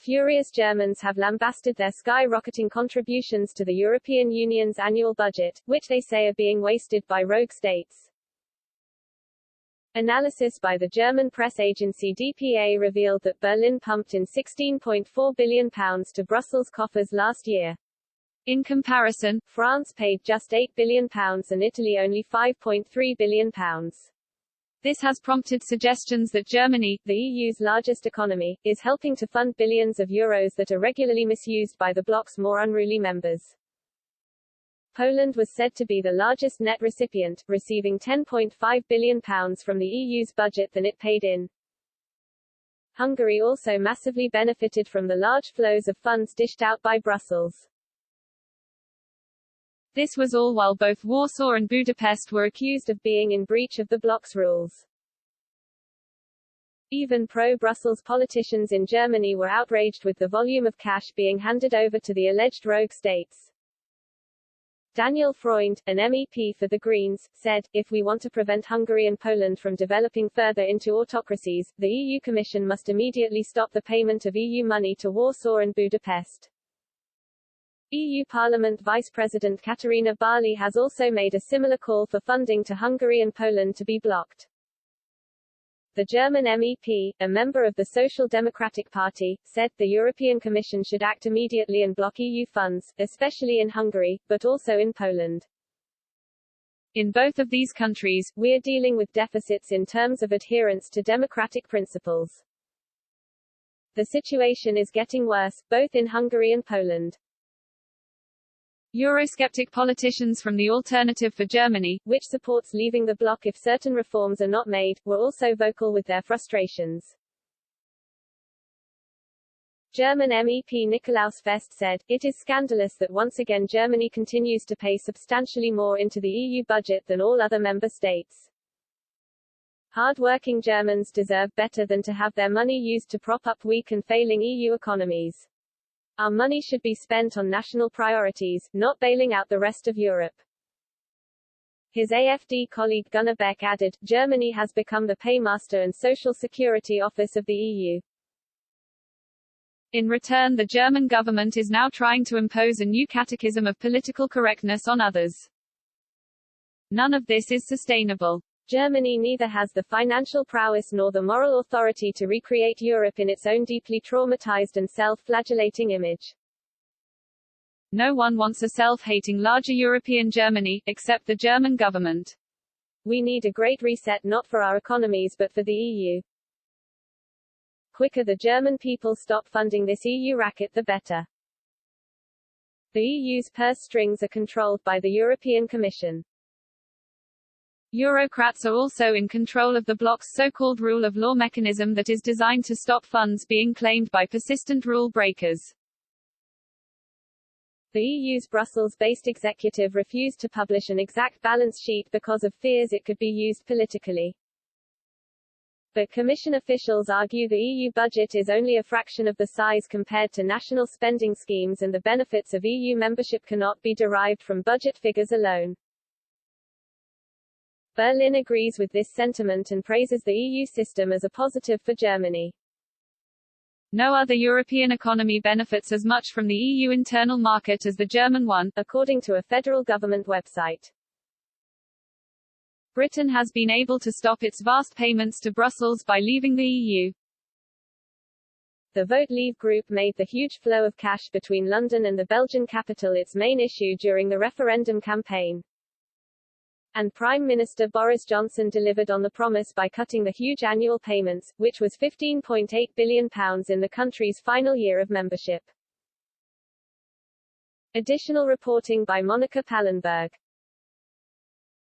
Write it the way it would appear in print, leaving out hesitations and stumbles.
Furious Germans have lambasted their skyrocketing contributions to the European Union's annual budget, which they say are being wasted by rogue states. Analysis by the German press agency dpa revealed that Berlin pumped in £16.4 billion to Brussels' coffers last year. In comparison, France paid just £8 billion and Italy only £5.3 billion. This has prompted suggestions that Germany, the EU's largest economy, is helping to fund billions of euros that are regularly misused by the bloc's more unruly members. Poland was said to be the largest net recipient, receiving £10.5 billion from the EU's budget than it paid in. Hungary also massively benefited from the large flows of funds dished out by Brussels. This was all while both Warsaw and Budapest were accused of being in breach of the bloc's rules. Even pro-Brussels politicians in Germany were outraged with the volume of cash being handed over to the alleged rogue states. Daniel Freund, an MEP for the Greens, said, "If we want to prevent Hungary and Poland from developing further into autocracies, the EU Commission must immediately stop the payment of EU money to Warsaw and Budapest." EU Parliament Vice President Katarina Barley has also made a similar call for funding to Hungary and Poland to be blocked. The German MEP, a member of the Social Democratic Party, said, "The European Commission should act immediately and block EU funds, especially in Hungary, but also in Poland. In both of these countries, we are dealing with deficits in terms of adherence to democratic principles. The situation is getting worse, both in Hungary and Poland." Eurosceptic politicians from the Alternative for Germany, which supports leaving the bloc if certain reforms are not made, were also vocal with their frustrations. German MEP Nikolaus Fest said, "It is scandalous that once again Germany continues to pay substantially more into the EU budget than all other member states. Hard-working Germans deserve better than to have their money used to prop up weak and failing EU economies. Our money should be spent on national priorities, not bailing out the rest of Europe." His AfD colleague Gunnar Beck added, "Germany has become the paymaster and social security office of the EU. In return, the German government is now trying to impose a new catechism of political correctness on others. None of this is sustainable. Germany neither has the financial prowess nor the moral authority to recreate Europe in its own deeply traumatized and self-flagellating image. No one wants a self-hating larger European Germany, except the German government. We need a great reset not for our economies but for the EU. Quicker the German people stop funding this EU racket the better." The EU's purse strings are controlled by the European Commission. Eurocrats are also in control of the bloc's so-called rule of law mechanism that is designed to stop funds being claimed by persistent rule breakers. The EU's Brussels-based executive refused to publish an exact balance sheet because of fears it could be used politically. But Commission officials argue the EU budget is only a fraction of the size compared to national spending schemes and the benefits of EU membership cannot be derived from budget figures alone. Berlin agrees with this sentiment and praises the EU system as a positive for Germany. No other European economy benefits as much from the EU internal market as the German one, according to a federal government website. Britain has been able to stop its vast payments to Brussels by leaving the EU. The Vote Leave group made the huge flow of cash between London and the Belgian capital its main issue during the referendum campaign. And Prime Minister Boris Johnson delivered on the promise by cutting the huge annual payments, which was £15.8 billion in the country's final year of membership. Additional reporting by Monica Pallenberg.